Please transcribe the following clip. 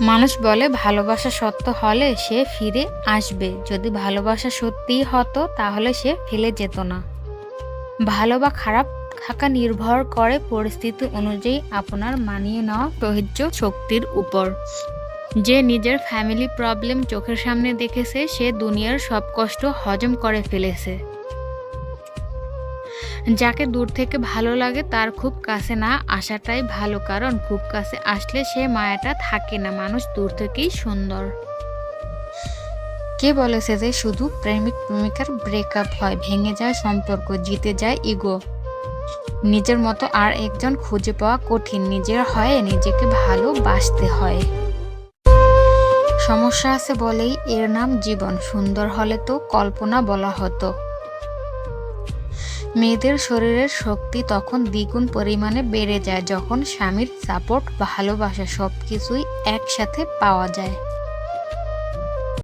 মানুষ বলে ভালোবাসা সত্য হলে সে ফিরে আসবে, যদি ভালোবাসা সত্যিই হতো তাহলে সে ফেলে যেত না। ভালো বা খারাপ থাকা নির্ভর করে পরিস্থিতি অনুযায়ী আপনার মানিয়ে নেওয়া সহ্য শক্তির উপর। যে নিজের ফ্যামিলি প্রবলেম চোখের সামনে দেখেছে সে দুনিয়ার সব কষ্ট হজম করে ফেলেছে। যাকে দূর থেকে ভালো লাগে তার খুব কাছে না আসাটাই ভালো, কারণ খুব কাছে আসলে সে মায়াটা থাকে না। মানুষ দূর থেকেই সুন্দর। কে বলেছে যে শুধু প্রেমিক প্রেমিকার ব্রেকআপ হয়? ভেঙে যায় সম্পর্ক, জিতে যায় ইগো। নিজের মতো আর একজন খুঁজে পাওয়া কঠিন। নিজের হয়ে নিজেকে ভালোবাসতে হয়। সমস্যা আছে বলেই এর নাম জীবন। সুন্দর হলে তো কল্পনা বলা হতো। মেয়েদের শরীরের শক্তি তখন দ্বিগুণ পরিমাণে বেড়ে যায় যখন স্বামীর সাপোর্ট, ভালোবাসা সবকিছুই একসাথে পাওয়া যায়।